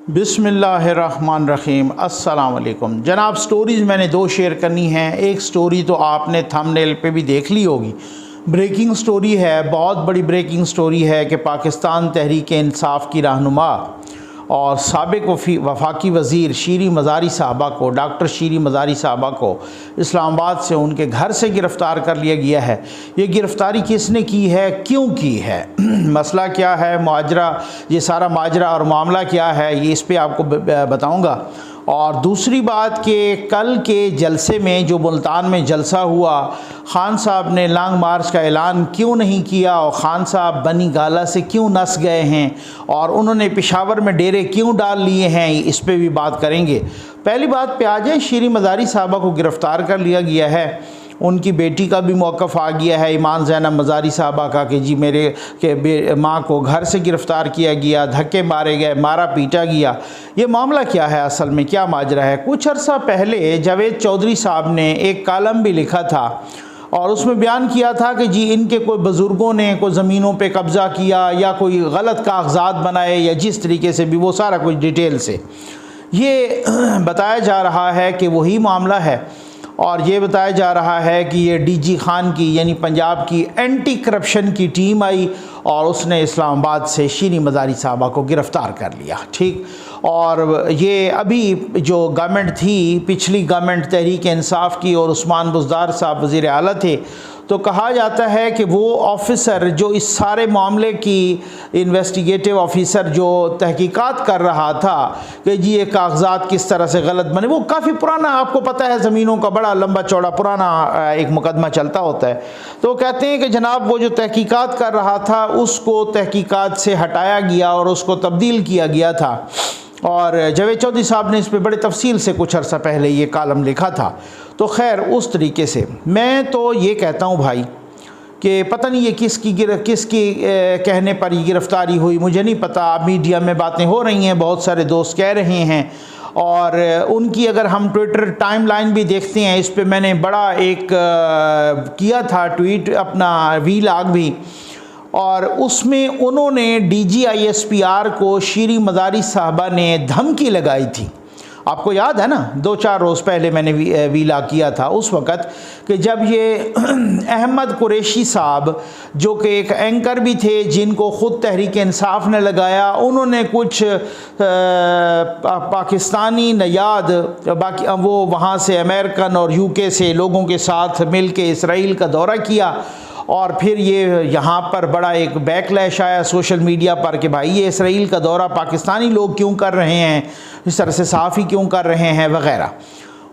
बिस्मिल्लाहिर्रहमानिर्रहीम। अस्सलाम वालेकुम जनाब। स्टोरीज़ मैंने दो शेयर करनी हैं। एक स्टोरी तो आपने थंबनेल पे भी देख ली होगी, ब्रेकिंग स्टोरी है, बहुत बड़ी ब्रेकिंग स्टोरी है कि पाकिस्तान तहरीक इंसाफ की रहनुमा और साबिक वफाकी वज़ीर शीरी मज़ारी साहबा को, डॉक्टर शीरी मज़ारी साहबा को इस्लामाबाद से उनके घर से गिरफ़्तार कर लिया गया है। ये गिरफ़्तारी किसने की है, क्यों की है, मसला क्या है, माजरा, ये सारा माजरा और मामला क्या है, ये इस पे आपको बताऊंगा। और दूसरी बात कि कल के जलसे में जो मुल्तान में जलसा हुआ, ख़ान साहब ने लॉन्ग मार्च का ऐलान क्यों नहीं किया और ख़ान साहब बनी गाला से क्यों नस गए हैं और उन्होंने पेशावर में डेरे क्यों डाल लिए हैं, इस पे भी बात करेंगे। पहली बात पे आ जाए, शीरी मज़ारी साहबा को गिरफ़्तार कर लिया गया है। उनकी बेटी का भी मौक़िफ़ आ गया है, ईमान ज़ैनब मज़ारी साहबा का, कि जी मेरे के माँ को घर से गिरफ़्तार किया गया, धक्के मारे गए, मारा पीटा गया। ये मामला क्या है, असल में क्या माजरा है। कुछ अर्सा पहले जावेद चौधरी साहब ने एक कॉलम भी लिखा था और उसमें बयान किया था कि जी इनके कोई बुज़ुर्गों ने कोई ज़मीनों पे कब्ज़ा किया या कोई गलत कागज़ात बनाए या जिस तरीके से भी, वो सारा कुछ डिटेल से ये बताया जा रहा है कि वही मामला है। और ये बताया जा रहा है कि ये डीजी खान की, यानी पंजाब की एंटी करप्शन की टीम आई और उसने इस्लामाबाद से शीरी मज़ारी साहबा को गिरफ़्तार कर लिया। ठीक, और ये अभी जो गवर्नमेंट थी, पिछली गवर्नमेंट तहरीक इंसाफ की, और उस्मान बुज़दार साहब वज़ीर आला थे, तो कहा जाता है कि वो ऑफ़िसर जो इस सारे मामले की इन्वेस्टिगेटिव ऑफ़िसर जो तहकीकात कर रहा था कि जी ये कागज़ात किस तरह से गलत बने, वो काफ़ी पुराना, आपको पता है ज़मीनों का बड़ा लंबा चौड़ा पुराना एक मुकदमा चलता होता है। तो कहते हैं कि जनाब वो जो तहकीकात कर रहा था उसको तहकीकात से हटाया गया और उसको तब्दील किया गया था। और जावेद चौधरी साहब ने इस पर बड़े तफसील से कुछ अर्सा पहले ये कॉलम लिखा था। तो खैर उस तरीके से मैं तो ये कहता हूँ भाई कि पता नहीं ये किसकी कहने पर ये गिरफ़्तारी हुई, मुझे नहीं पता। मीडिया में बातें हो रही हैं, बहुत सारे दोस्त कह रहे हैं, और उनकी अगर हम ट्विटर टाइमलाइन भी देखते हैं, इस पे मैंने बड़ा एक किया था ट्वीट, अपना वीलॉग भी, और उसमें उन्होंने DGISPR को शीरी मज़ारी साहबा ने धमकी लगाई थी। आपको याद है ना, 2-4 रोज़ पहले मैंने वीला किया था उस वक़्त, कि जब ये अहमद कुरैशी साहब जो कि एक एंकर भी थे, जिनको ख़ुद तहरीक इंसाफ ने लगाया, उन्होंने कुछ पाकिस्तानी नयाद बाकी वो वहाँ से अमेरिकन और UK से लोगों के साथ मिल के इसराइल का दौरा किया, और फिर ये यहाँ पर बड़ा एक बैकलैश आया सोशल मीडिया पर कि भाई ये इसराइल का दौरा पाकिस्तानी लोग क्यों कर रहे हैं, इस तरह से साफ़ी क्यों कर रहे हैं वगैरह।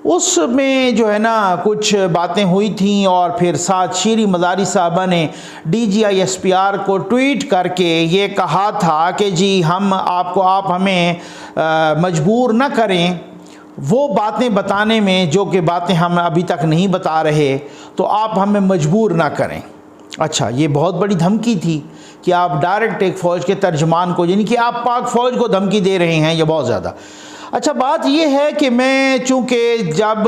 उसमें जो है ना कुछ बातें हुई थी, और फिर साथ शीरी मज़ारी साहबा ने DGISPR को ट्वीट करके ये कहा था कि जी आप हमें मजबूर न करें वो बातें बताने में जो कि बातें हम अभी तक नहीं बता रहे, तो आप हमें मजबूर ना करें। अच्छा, ये बहुत बड़ी धमकी थी कि आप डायरेक्ट एक फ़ौज के तर्जमान को, यानी कि आप पाक फ़ौज को धमकी दे रहे हैं, ये बहुत ज़्यादा। अच्छा, बात यह है कि मैं चूँकि जब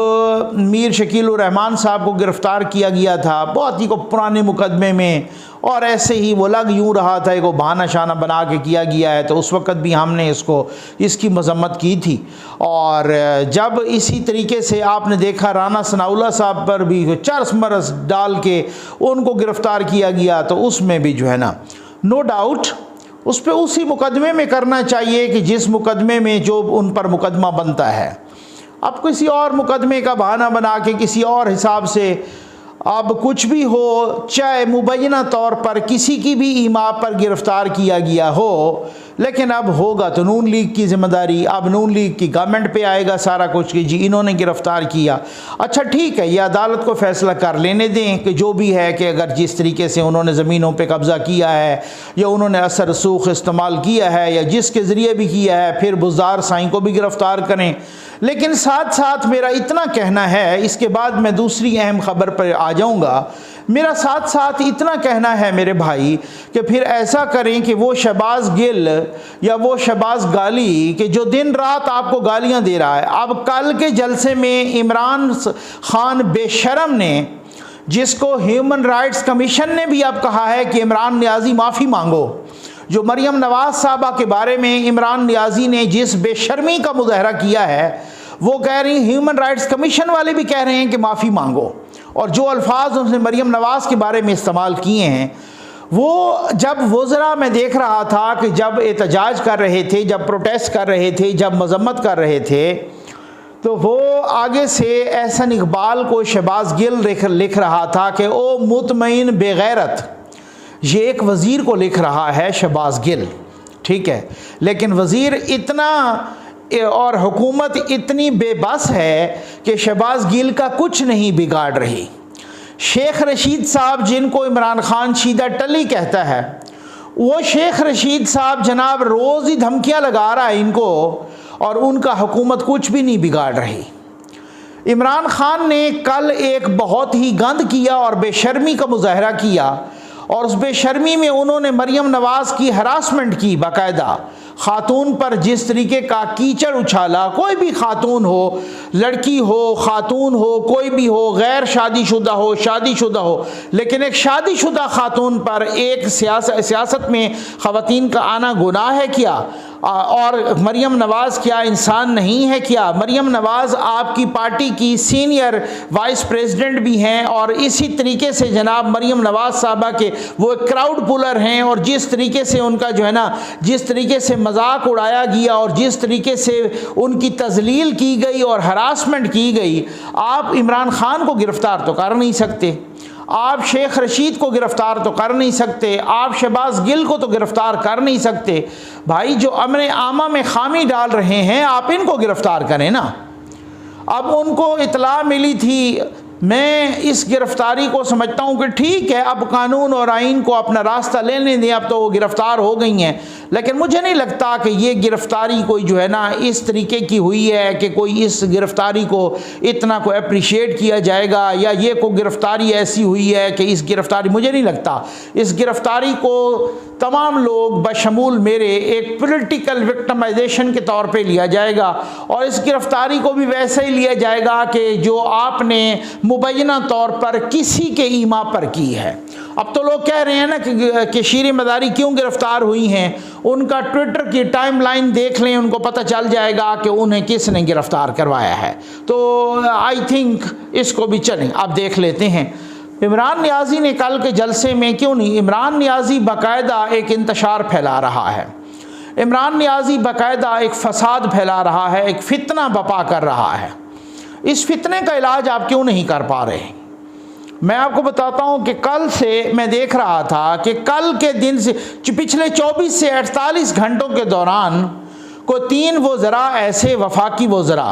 मीर शकील-उर-रहमान साहब को गिरफ़्तार किया गया था बहुत ही को पुराने मुकदमे में, और ऐसे ही वो लग यूँ रहा था कि बहाना शाना बना के किया गया है, तो उस वक़्त भी हमने इसकी मज़म्मत की थी। और जब इसी तरीके से आपने देखा राना सनाउल्लाह साहब पर भी चरस मरस डाल के उनको गिरफ़्तार किया गया, तो उसमें भी जो है ना, नो डाउट उस पर उसी मुकदमे में करना चाहिए कि जिस मुकदमे में जो उन पर मुकदमा बनता है। अब किसी और मुकदमे का बहाना बना के किसी और हिसाब से अब कुछ भी हो, चाहे मुबैना तौर पर किसी की भी ईमा पर गिरफ़्तार किया गया हो, लेकिन अब होगा तो नून लीग की ज़िम्मेदारी, अब नून लीग की गवर्नमेंट पे आएगा सारा कुछ कि जी इन्होंने गिरफ़्तार किया। अच्छा ठीक है, ये अदालत को फ़ैसला कर लेने दें कि जो भी है, कि अगर जिस तरीके से उन्होंने ज़मीनों पे कब्ज़ा किया है या उन्होंने असर रसूख इस्तेमाल किया है या जिसके ज़रिए भी किया है, फिर बुज़दार साईं को भी गिरफ़्तार करें। लेकिन साथ साथ मेरा इतना कहना है, इसके बाद मैं दूसरी अहम ख़बर पर आ जाऊँगा, मेरा साथ साथ इतना कहना है मेरे भाई कि फिर ऐसा करें कि वो शहबाज गिल या वो शहबाज गाली कि जो दिन रात आपको गालियां दे रहा है, अब कल के जलसे में इमरान खान बेशरम ने, जिसको ह्यूमन राइट्स कमीशन ने भी अब कहा है कि इमरान नियाज़ी माफ़ी मांगो, जो मरियम नवाज़ साहबा के बारे में इमरान नियाज़ी ने जिस बेशर्मी का मुजाहरा किया है, वो कह रही, ह्यूमन राइट्स कमीशन वाले भी कह रहे हैं कि माफ़ी मांगो। और जो अल्फाज उसने मरियम नवाज़ के बारे में इस्तेमाल किए हैं, वो जब वज़रा में देख रहा था कि जब एहतजाज कर रहे थे, जब प्रोटेस्ट कर रहे थे, जब मजम्मत कर रहे थे, तो वो आगे से एहसन इकबाल को शहबाज गिल लिख रहा था कि ओ मुतमईन बेगैरत। ये एक वज़ीर को लिख रहा है शहबाज गिल, ठीक है। लेकिन वज़ीर इतना और हुकूमत इतनी बेबस है कि शहबाज गिल का कुछ नहीं बिगाड़ रही। शेख रशीद साहब, जिनको इमरान खान शीदा टली कहता है, वो शेख रशीद साहब जनाब रोज़ ही धमकियां लगा रहा है इनको, और उनका हुकूमत कुछ भी नहीं बिगाड़ रही। इमरान खान ने कल एक बहुत ही गंद किया और बेशर्मी का मुजाहरा किया, और उस बेशर्मी में उन्होंने मरियम नवाज़ की हरासमेंट की, बाकायदा ख़ातून पर जिस तरीके का कीचड़ उछाला। कोई भी ख़ातून हो, लड़की हो, ख़ातून हो, कोई भी हो, गैर शादीशुदा हो, शादीशुदा हो, लेकिन एक शादीशुदा ख़ातून पर एक सियासत में ख़वातीन का आना गुनाह है क्या? और मरियम नवाज़ क्या इंसान नहीं है क्या? मरियम नवाज़ आपकी पार्टी की सीनियर वाइस प्रेसिडेंट भी हैं, और इसी तरीके से जनाब मरियम नवाज़ साहबा के वो एक क्राउड पुलर हैं, और जिस तरीके से उनका जो है ना, जिस तरीके से मजाक उड़ाया गया और जिस तरीके से उनकी तजलील की गई और हरासमेंट की गई, आप इमरान खान को गिरफ़्तार तो कर नहीं सकते, आप शेख रशीद को गिरफ़्तार तो कर नहीं सकते, आप शहबाज गिल को तो गिरफ़्तार कर नहीं सकते। भाई जो अमन आमा में खामी डाल रहे हैं, आप इनको गिरफ़्तार करें ना। अब उनको इतला मिली थी, मैं इस गिरफ़्तारी को समझता हूँ कि ठीक है, अब कानून और आइन को अपना रास्ता लेने दें, अब तो वो गिरफ़्तार हो गई हैं, लेकिन मुझे नहीं लगता कि ये गिरफ़्तारी कोई जो है ना इस तरीके की हुई है कि कोई इस गिरफ़्तारी को इतना को अप्रिशिएट किया जाएगा, या ये को गिरफ़्तारी ऐसी हुई है कि इस गिरफ़्तारी, मुझे नहीं लगता इस गिरफ़्तारी को तमाम लोग बशमूल मेरे एक पॉलिटिकल विक्टिमाइजेशन के तौर पे लिया जाएगा, और इस गिरफ़्तारी को भी वैसे ही लिया जाएगा कि जो आपने मुबैना तौर पर किसी के ईमा पर की है। अब तो लोग कह रहे हैं ना कि शीर मदारी क्यों गिरफ़्तार हुई हैं, उनका ट्विटर की टाइमलाइन देख लें, उनको पता चल जाएगा कि उन्हें किसने गिरफ़्तार करवाया है। तो आई थिंक इसको भी चलें, आप देख लेते हैं। इमरान नियाज़ी ने कल के जलसे में, क्यों नहीं, इमरान नियाज़ी बाकायदा एक इंतशार फैला रहा है, इमरान नियाज़ी बाकायदा एक फ़साद फैला रहा है, एक फितना बपा कर रहा है। इस फितने का इलाज आप क्यों नहीं कर पा रहे? मैं आपको बताता हूं कि कल से मैं देख रहा था कि कल के दिन से पिछले 24 से 48 घंटों के दौरान को 3 वज़रा ऐसे, वफाकी वज़रा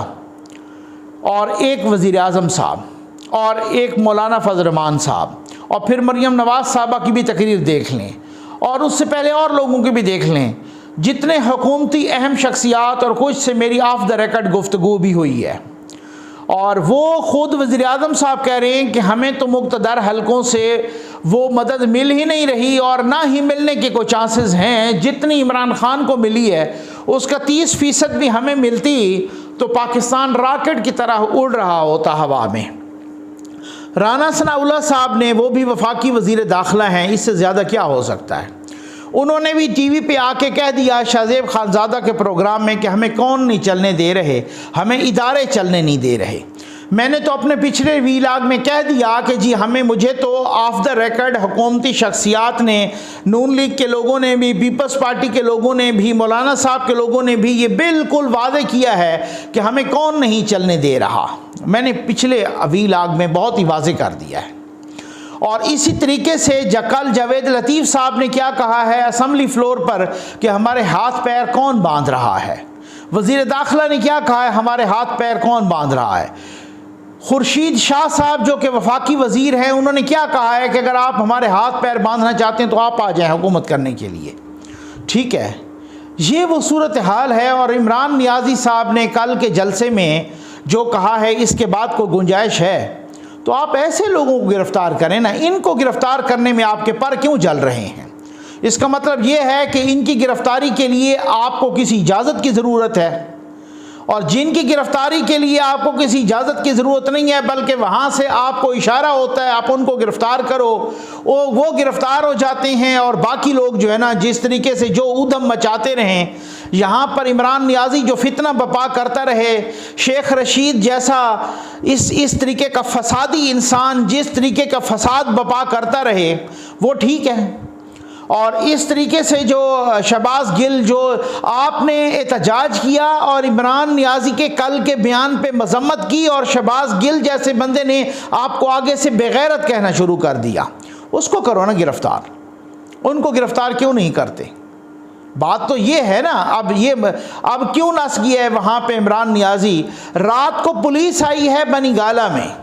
और एक वज़ीर आज़म साहब और एक मौलाना फजल रहमान साहब, और फिर मरियम नवाज़ साहबा की भी तकरीर देख लें, और उससे पहले और लोगों की भी देख लें, जितने हुकूमती अहम शख्सियात, और कुछ से मेरी ऑफ द रिकॉर्ड गुफ्तगू भी हुई है, और वो ख़ुद वज़ीर आज़म साहब कह रहे हैं कि हमें तो मुक़्तदर हलकों से वो मदद मिल ही नहीं रही, और ना ही मिलने के कोई चांसेस हैं। जितनी इमरान खान को मिली है उसका 30% भी हमें मिलती तो पाकिस्तान रॉकेट की तरह उड़ रहा होता हवा में। राना सनाउल्लाह साहब ने, वो भी वफाकी वज़ीर दाखिला हैं, इससे ज़्यादा क्या हो सकता है, उन्होंने भी टीवी पे आके कह दिया शाहजेब खानज़ादा के प्रोग्राम में कि हमें कौन नहीं चलने दे रहे, हमें इदारे चलने नहीं दे रहे। मैंने तो अपने पिछले वीलाग में कह दिया कि जी मुझे तो ऑफ द रिकॉर्ड हुकूमती शख्सियात ने, नून लीग के लोगों ने भी, पीपल्स पार्टी के लोगों ने भी, मौलाना साहब के लोगों ने भी ये बिल्कुल वादे किया है कि हमें कौन नहीं चलने दे रहा। मैंने पिछले वीलाग में बहुत ही वाज़े कर दिया है। और इसी तरीके से कल जावेद लतीफ़ साहब ने क्या कहा है असम्बली फ्लोर पर कि हमारे हाथ पैर कौन बांध रहा है। वज़ीर दाखिला ने क्या कहा है, हमारे हाथ पैर कौन बांध रहा है। खुर्शीद शाह साहब जो कि वफाकी वज़ीर हैं, उन्होंने क्या कहा है कि अगर आप हमारे हाथ पैर बांधना चाहते हैं तो आप आ जाएं हुकूमत करने के लिए। ठीक है, ये वो सूरत हाल है। और इमरान नियाज़ी साहब ने कल के जलसे में जो कहा है, इसके बाद कोई गुंजाइश है तो आप ऐसे लोगों को गिरफ़्तार करें ना। इनको गिरफ़्तार करने में आपके पर क्यों जल रहे हैं? इसका मतलब ये है कि इनकी गिरफ़्तारी के लिए आपको किसी इजाज़त की ज़रूरत है, और जिनकी गिरफ्तारी के लिए आपको किसी इजाज़त की ज़रूरत नहीं है, बल्कि वहाँ से आपको इशारा होता है आप उनको गिरफ़्तार करो, वो गिरफ़्तार हो जाते हैं। और बाकी लोग जो है ना, जिस तरीके से जो ऊधम मचाते रहें, यहाँ पर इमरान नियाज़ी जो फितना बपा करता रहे, शेख रशीद जैसा इस तरीके का फसादी इंसान जिस तरीके का फसाद बपा करता रहे, वो ठीक है। और इस तरीके से जो शहबाज गिल जो आपने एहतजाज किया और इमरान नियाज़ी के कल के बयान पे मजम्मत की, और शहबाज गिल जैसे बंदे ने आपको आगे से बेगैरत कहना शुरू कर दिया, उसको करो ना गिरफ़्तार। उनको गिरफ़्तार क्यों नहीं करते? बात तो ये है ना। अब क्यों नस गया है वहाँ पे इमरान नियाज़ी? रात को पुलिस आई है बनीगाला में,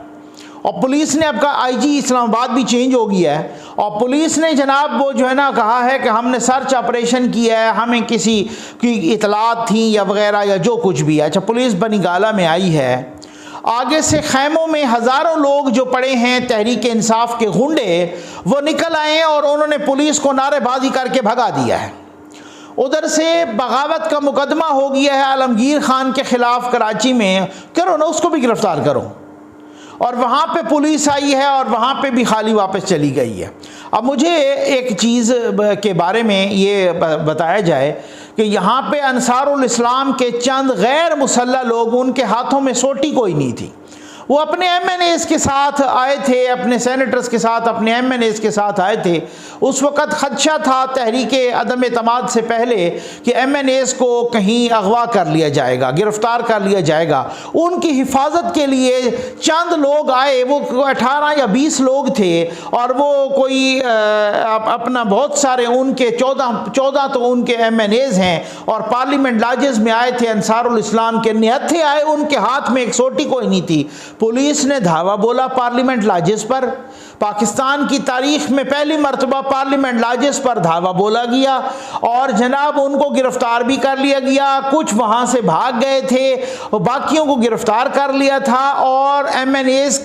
और पुलिस ने आपका आईजी इस्लामाबाद भी चेंज हो गया है, और पुलिस ने जनाब वो जो है ना कहा है कि हमने सर्च ऑपरेशन किया है, हमें किसी की इतलात थी या वगैरह या जो कुछ भी है। अच्छा, पुलिस बनीगाला में आई है, आगे से खैमों में हज़ारों लोग जो पड़े हैं तहरीक इंसाफ के गुंडे, वो निकल आए हैं और उन्होंने पुलिस को नारेबाजी करके भगा दिया है। उधर से बगावत का मुकदमा हो गया है आलमगीर खान के ख़िलाफ़ कराची में, करो ना, उसको भी गिरफ़्तार करो। और वहाँ पे पुलिस आई है और वहाँ पे भी खाली वापस चली गई है। अब मुझे एक चीज़ के बारे में ये बताया जाए कि यहाँ पे अंसारुल इस्लाम के चंद गैर मुसल्लह लोग, उनके हाथों में सोटी कोई नहीं थी, वो अपने MNAs के साथ आए थे, अपने सेनेटर्स के साथ, अपने MNAs के साथ आए थे। उस वक़्त ख़दशा था तहरीक अदम एतमाद से पहले कि MNAs को कहीं अगवा कर लिया जाएगा, गिरफ़्तार कर लिया जाएगा। उनकी हिफाजत के लिए चंद लोग आए, वो 18 या 20 लोग थे, और वो कोई अपना बहुत सारे उनके 14 तो उनके MNAs हैं, और पार्लियामेंट लाजिज़ में आए थे अंसारुल इस्लाम के, निहत्थे आए, उनके हाथ में एक सोटी कोई नहीं थी। पुलिस ने धावा बोला पार्लियामेंट लाजिज़ पर, पाकिस्तान की तारीख में पहली मरतबा पार्लियामेंट लाजिज़ पर धावा बोला गया, और जनाब उनको गिरफ़्तार भी कर लिया गया। कुछ वहाँ से भाग गए थे, बाकियों को गिरफ़्तार कर लिया था, और MNAs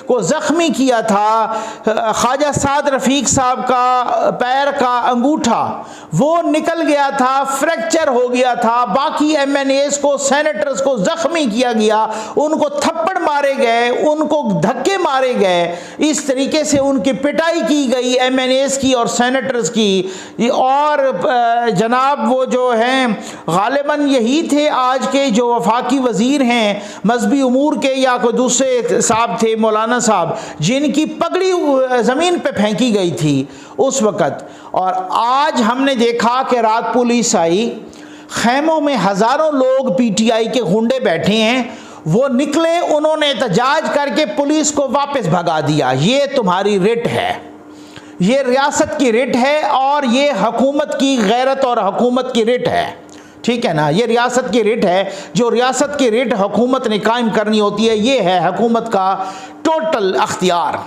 को ज़ख्मी किया था। ख्वाजा साद रफ़ीक साहब का पैर का अंगूठा वो निकल गया था, फ्रैक्चर हो गया था। बाकी MNAs को, सेनेटर्स को ज़ख्मी किया गया, उनको थप्पड़ मारे गए, उनको धक्के मारे गए, इस तरीके से उनकी पिटाई की गई MNAs की और सेनेटर्स की। और जनाब वो जो हैं गालिबन यही थे आज के जो वफाकी वज़ीर हैं मजहबी उमूर के, या कोई दूसरे साहब थे, मौलाना साहब, जिनकी पगड़ी ज़मीन पे फेंकी गई थी उस वक़्त। और आज हमने देखा कि रात पुलिस आई, खैमों में हज़ारों लोग PTI के गुंडे बैठे हैं, वो निकले, उन्होंने एहतजाज करके पुलिस को वापस भगा दिया। ये तुम्हारी रिट है, ये रियासत की रिट है, और ये हुकूमत की गैरत और हुकूमत की रिट है, ठीक है ना। ये रियासत की रिट है, जो रियासत की रिट हुकूमत ने कायम करनी होती है। ये है हुकूमत का टोटल अख्तियार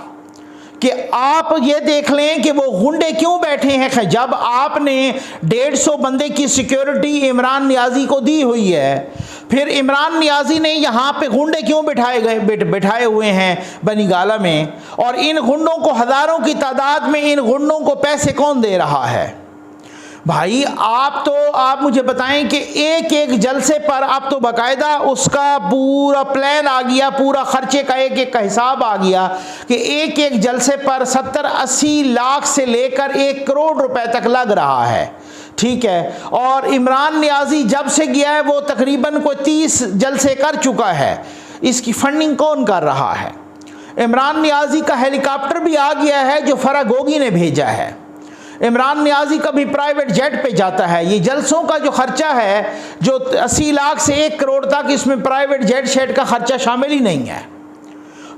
कि आप ये देख लें कि वो गुंडे क्यों बैठे हैं। जब आपने 150 बंदे की सिक्योरिटी इमरान नियाज़ी को दी हुई है, फिर इमरान नियाज़ी ने यहाँ पे गुंडे क्यों बिठाए हुए हैं बनीगाला में, और इन गुंडों को हज़ारों की तादाद में, इन गुंडों को पैसे कौन दे रहा है? भाई आप मुझे बताएं कि एक एक जलसे पर आप तो बाकायदा उसका पूरा प्लान आ गया, पूरा खर्चे का एक का हिसाब आ गया कि एक एक जलसे पर 70-80 लाख से लेकर 1 करोड़ रुपए तक लग रहा है, ठीक है। और इमरान नियाज़ी जब से गया है वो तकरीबन कोई 30 जलसे कर चुका है। इसकी फंडिंग कौन कर रहा है? इमरान नियाज़ी का हेलीकॉप्टर भी आ गया है जो फरागोगी ने भेजा है। इमरान नियाज़ी कभी प्राइवेट जेट पे जाता है। ये जलसों का जो खर्चा है जो 80 लाख से 1 करोड़ तक, इसमें प्राइवेट जेट शेट का खर्चा शामिल ही नहीं है।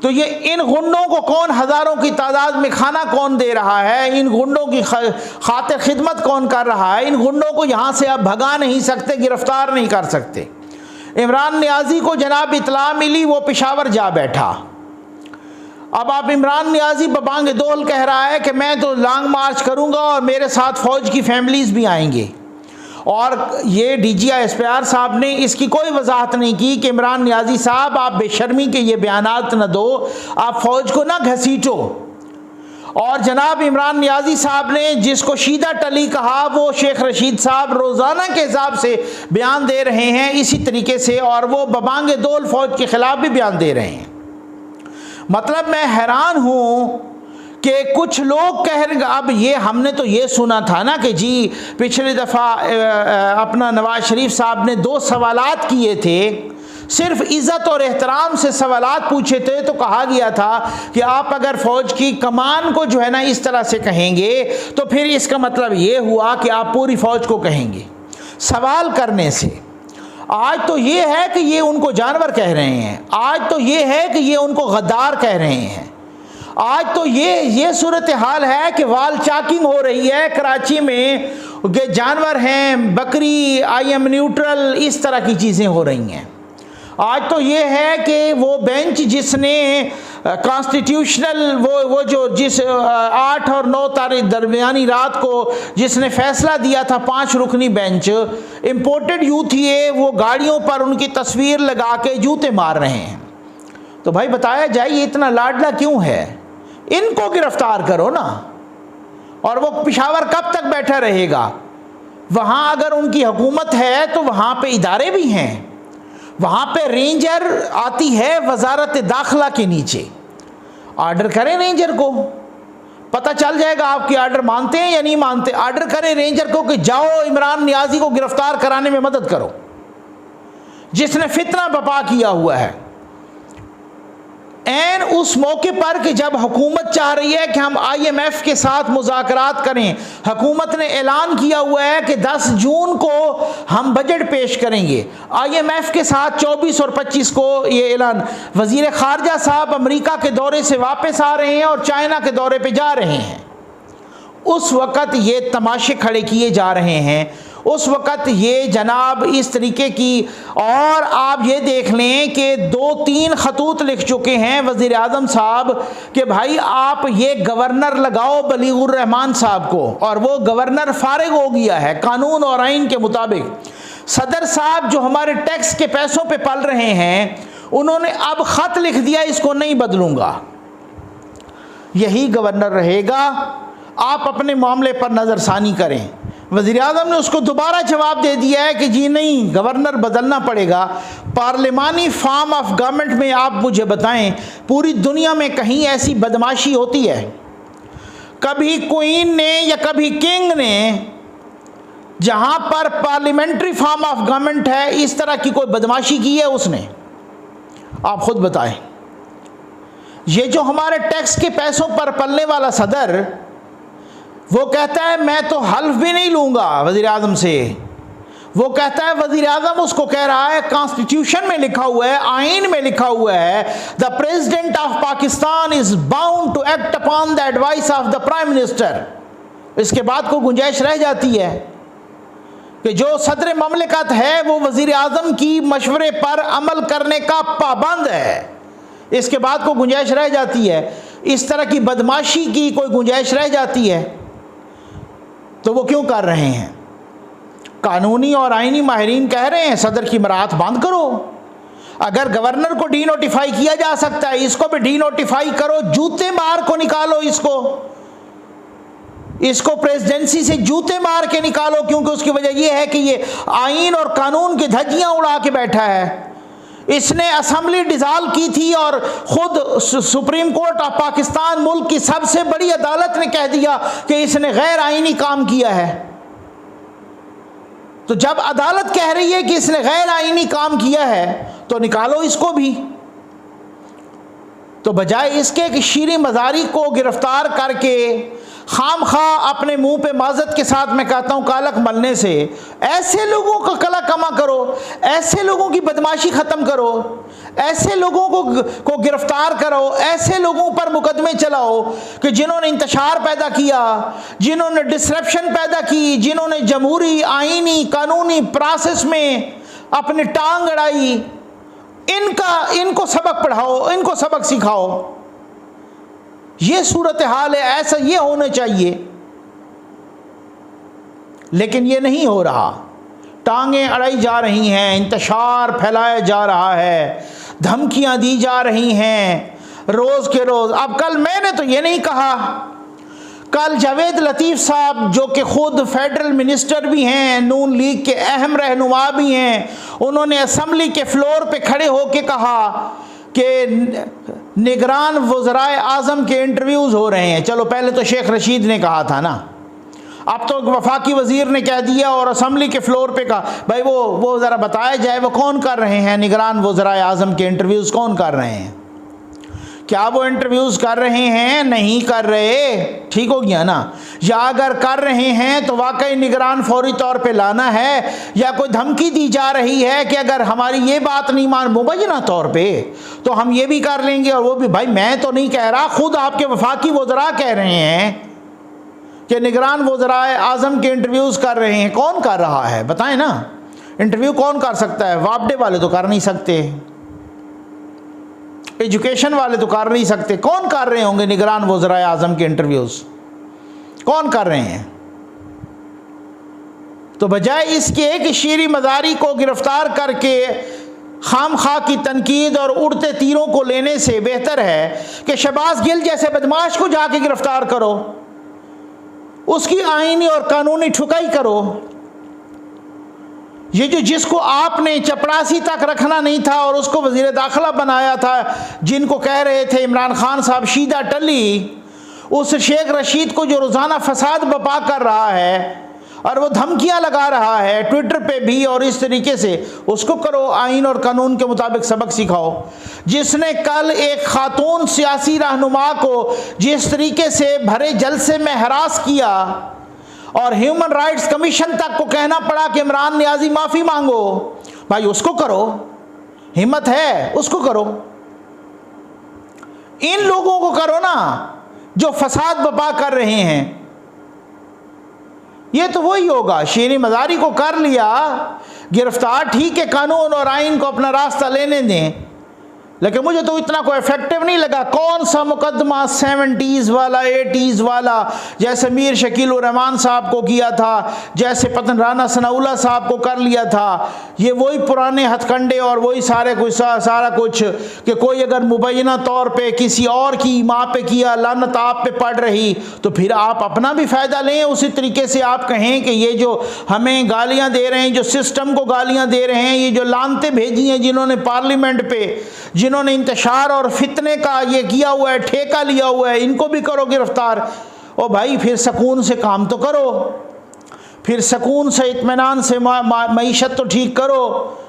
तो ये इन गुंडों को कौन, हज़ारों की तादाद में खाना कौन दे रहा है? इन गुंडों की खातिर खिदमत कौन कर रहा है? इन गुंडों को यहाँ से आप भगा नहीं सकते, गिरफ्तार नहीं कर सकते। इमरान नियाज़ी को जनाब इतला मिली, वो पेशावर जा बैठा। अब आप इमरान नियाज़ी बबांग दोल कह रहा है कि मैं तो लॉन्ग मार्च करूंगा और मेरे साथ फ़ौज की फैमिलीज़ भी आएंगे। और ये DGI SPR साहब ने इसकी कोई वजाहत नहीं की कि इमरान नियाज़ी साहब आप बेशर्मी के ये बयानात न दो, आप फ़ौज को ना घसीटो। और जनाब इमरान नियाज़ी साहब ने जिसको शीदा टली कहा वो शेख रशीद साहब रोज़ाना के हिसाब से बयान दे रहे हैं इसी तरीके से, और वो बबांगे दौल फ़ौज के ख़िलाफ़ भी बयान दे रहे हैं। मतलब मैं हैरान हूँ कि कुछ लोग कह रहे, अब ये हमने तो ये सुना था ना कि जी पिछली दफ़ा अपना नवाज शरीफ साहब ने 2 सवालात किए थे, सिर्फ इज़्ज़त और एहतराम से सवालात पूछे थे, तो कहा गया था कि आप अगर फ़ौज की कमान को जो है ना इस तरह से कहेंगे तो फिर इसका मतलब ये हुआ कि आप पूरी फ़ौज को कहेंगे सवाल करने से। आज तो ये है कि ये उनको जानवर कह रहे हैं, आज तो ये है कि ये उनको गद्दार कह रहे हैं, आज तो ये सूरत हाल है कि वाल चाकिंग हो रही है कराची में कि जानवर हैं, बकरी, आई एम न्यूट्रल, इस तरह की चीज़ें हो रही हैं। आज तो ये है कि वो बेंच जिसने कॉन्स्टिट्यूशनल वो जो जिस 8 और 9 तारीख दरमियानी रात को जिसने फैसला दिया था 5 रुकनी बेंच, इम्पोर्टेड यूथ ये वो गाड़ियों पर उनकी तस्वीर लगा के जूते मार रहे हैं। तो भाई बताया जाए ये इतना लाडला क्यों है? इनको गिरफ्तार करो ना। और वो पेशावर कब तक बैठा रहेगा? वहाँ अगर उनकी हुकूमत है तो वहाँ पे इदारे भी हैं, वहाँ पे रेंजर आती है वजारत दाखिला के नीचे, आर्डर करें रेंजर को, पता चल जाएगा आपकी आर्डर मानते हैं या नहीं मानते। आर्डर करें रेंजर को कि जाओ इमरान नियाज़ी को गिरफ्तार कराने में मदद करो, जिसने फितना बपा किया हुआ है। एन उस मौके पर कि जब हुकूमत चाह रही है कि हम IMF के साथ मुज़ाकरात करें, हुकूमत ने ऐलान किया हुआ है कि 10 जून को हम बजट पेश करेंगे IMF के साथ, 24 और 25 को ये ऐलान। वज़ीर ख़ारजा साहब अमेरिका के दौरे से वापस आ रहे हैं और चाइना के दौरे पे जा रहे हैं। उस वक़्त ये तमाशे खड़े किए जा रहे हैं, उस वक़्त ये जनाब इस तरीके की। और आप ये देख लें कि 2-3 खतूत लिख चुके हैं वज़ीर आज़म साहब कि भाई आप ये गवर्नर लगाओ बलीगुर रहमान साहब को, और वो गवर्नर फारिग हो गया है कानून और आइन के मुताबिक। सदर साहब जो हमारे टैक्स के पैसों पे पल रहे हैं, उन्होंने अब ख़त लिख दिया इसको नहीं बदलूँगा, यही गवर्नर रहेगा, आप अपने मामले पर नज़रसानी करें। वज़ीर आज़म ने उसको दोबारा जवाब दे दिया है कि जी नहीं, गवर्नर बदलना पड़ेगा। पार्लिमानी फॉर्म ऑफ गवर्नमेंट में आप मुझे बताएं पूरी दुनिया में कहीं ऐसी बदमाशी होती है? कभी क्वीन ने या कभी किंग ने, जहां पर पार्लियामेंट्री फॉर्म ऑफ गवर्नमेंट है, इस तरह की कोई बदमाशी की है उसने? आप खुद बताएं। ये जो हमारे टैक्स के पैसों पर पलने वाला सदर, वो कहता है मैं तो हल्फ भी नहीं लूँगा वज़ीर आज़म से। वो कहता है, वज़ीर आज़म उसको कह रहा है कॉन्स्टिट्यूशन में लिखा हुआ है, आइन में लिखा हुआ है, the president of Pakistan is bound to act upon the advice of the prime minister. इसके बाद को गुंजाइश रह जाती है कि जो सदर ममलिकत है वो वज़ीर आज़म की मशवरे पर अमल करने का पाबंद है। इसके बाद को गुंजाइश रह जाती है, इस तरह की बदमाशी की कोई गुंजाइश रह जाती है तो वो क्यों कर रहे हैं? कानूनी और आइनी माहिरीन कह रहे हैं सदर की मराहत बंद करो। अगर गवर्नर को डी नोटिफाई किया जा सकता है, इसको भी डी नोटिफाई करो, जूते मार को निकालो, इसको प्रेसिडेंसी से जूते मार के निकालो, क्योंकि उसकी वजह यह है कि ये आइन और कानून की धज्जियां उड़ा के बैठा है। इसने असम्बली डिसॉल्व की थी और ख़ुद सुप्रीम कोर्ट ऑफ पाकिस्तान, मुल्क की सबसे बड़ी अदालत ने कह दिया कि इसने गैर आइनी काम किया है। तो जब अदालत कह रही है कि इसने गैर आइनी काम किया है तो निकालो इसको भी। तो बजाय इसके कि शीरी मज़ारी को गिरफ्तार करके खाम खा अपने मुंह पे माजत के साथ मैं कहता हूँ कालक मलने से, ऐसे लोगों का कला कमा करो, ऐसे लोगों की बदमाशी ख़त्म करो, ऐसे लोगों को गिरफ्तार करो, ऐसे लोगों पर मुकदमे चलाओ कि जिन्होंने इंतशार पैदा किया, जिन्होंने डिसरप्शन पैदा की, जिन्होंने जमहूरी आइनी कानूनी प्रोसेस में अपनी टांग अड़ाई, इनको सबक पढ़ाओ, इनको सबक सिखाओ। ये सूरत हाल है, ऐसा ये होना चाहिए, लेकिन ये नहीं हो रहा। टांगें अड़ाई जा रही हैं, इंतशार फैलाया जा रहा है, धमकियां दी जा रही हैं रोज़ के रोज़। अब कल मैंने तो ये नहीं कहा कल जावेद लतीफ़ साहब जो कि ख़ुद फेडरल मिनिस्टर भी हैं, नून लीग के अहम रहनुमा भी हैं, उन्होंने असम्बली के फ्लोर पे खड़े होकर कहा कि निगरान वज़राए आज़म के इंटरव्यूज़ हो रहे हैं। चलो पहले तो शेख रशीद ने कहा था ना, अब तो वफाकी वज़ीर ने कह दिया और असम्बली के फ्लोर पे कहा। भाई वो ज़रा बताया जाए वो कौन कर रहे हैं निगरान वज़राए आज़म के इंटरव्यूज़, कौन कर रहे हैं? क्या वो इंटरव्यूज़ कर रहे हैं? नहीं कर रहे। ठीक हो गया ना? या अगर कर रहे हैं तो वाकई निगरान फौरी तौर पे लाना है, या कोई धमकी दी जा रही है कि अगर हमारी ये बात नहीं मान मुबैना तौर पे तो हम ये भी कर लेंगे और वो भी। भाई मैं तो नहीं कह रहा, खुद आपके वफाकी वज़रा कह रहे हैं कि निगरान वज़राए आज़म के इंटरव्यूज़ कर रहे हैं। कौन कर रहा है बताएं ना? इंटरव्यू कौन कर सकता है? वापडे वाले तो कर नहीं सकते, एजुकेशन वाले तो कर नहीं सकते। कौन कर रहे होंगे निगरान वज़राए आज़म के इंटरव्यूज़? कौन कर रहे हैं? तो बजाय इसके कि शीरी मज़ारी को गिरफ्तार करके खाम खा की तनकीद और उड़ते तीरों को लेने से बेहतर है कि शहबाज गिल जैसे बदमाश को जाके गिरफ्तार करो, उसकी आईनी और कानूनी ठुकाई करो। ये जो जिसको आपने चपरासी तक रखना नहीं था और उसको वज़ीर दाखिला बनाया था, जिनको कह रहे थे इमरान खान साहब शीदा टली, उस शेख रशीद को जो रोज़ाना फसाद बपा कर रहा है और वो धमकियां लगा रहा है ट्विटर पे भी और इस तरीके से, उसको करो आइन और कानून के मुताबिक सबक सिखाओ। जिसने कल एक खातून सियासी रहनुमा को जिस तरीके से भरे जलसे में हरास किया और ह्यूमन राइट्स कमीशन तक को कहना पड़ा कि इमरान नियाज़ी माफ़ी मांगो, भाई उसको करो, हिम्मत है उसको करो। इन लोगों को करो ना जो फसाद बपा कर रहे हैं। ये तो वही होगा, शीरी मज़ारी को कर लिया गिरफ्तार, ठीक है, कानून और आइन को अपना रास्ता लेने दें, लेकिन मुझे तो इतना कोई इफेक्टिव नहीं लगा। कौन सा मुकदमा 70s वाला 80s वाला, जैसे मीर शकील उर रहमान साहब को किया था, जैसे पतन राना सनाउल्लाह साहब को कर लिया था, ये वही पुराने हथकंडे और वही सारा कुछ कि कोई अगर मुबैना तौर पे किसी और की माँ पे किया, लानत आप पे पड़ रही, तो फिर आप अपना भी फ़ायदा लें। उसी तरीके से आप कहें कि ये जो हमें गालियाँ दे रहे हैं, जो सिस्टम को गालियाँ दे रहे हैं, ये जो लानतें भेजी हैं जिन्होंने पार्लियामेंट पे, जिन्होंने इंतशार और फितने का ये किया हुआ है, ठेका लिया हुआ है, इनको भी करो गिरफ्तार। ओ भाई फिर सुकून से काम तो करो, फिर सुकून से इत्मीनान से मईशत तो ठीक करो,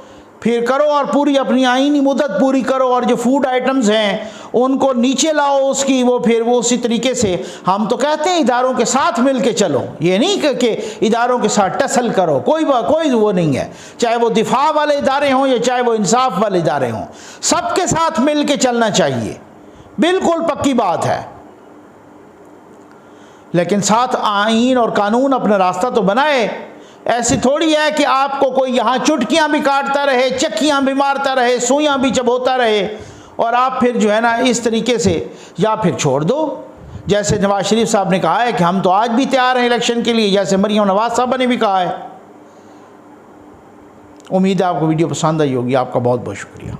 फिर करो और पूरी अपनी आईनी मुद्दत पूरी करो और जो फूड आइटम्स हैं उनको नीचे लाओ उसकी, वो फिर वो उसी तरीके से। हम तो कहते हैं इदारों के साथ मिल के चलो, ये नहीं कि इदारों के साथ टसल करो, कोई वो नहीं है, चाहे वो दिफा वाले इदारे हों या चाहे वो इंसाफ वाले इदारे हों, सबके साथ मिल के चलना चाहिए, बिल्कुल पक्की बात है। लेकिन साथ आईन और कानून अपना रास्ता तो बनाए। ऐसी थोड़ी है कि आपको कोई यहाँ चुटकियाँ भी काटता रहे, चक्कियाँ भी मारता रहे, सुइयाँ भी चबोता रहे और आप फिर जो है ना इस तरीके से, या फिर छोड़ दो। जैसे नवाज शरीफ साहब ने कहा है कि हम तो आज भी तैयार हैं इलेक्शन के लिए, जैसे मरियम नवाज साहब ने भी कहा है। उम्मीद है आपको वीडियो पसंद आई होगी। आपका बहुत बहुत शुक्रिया।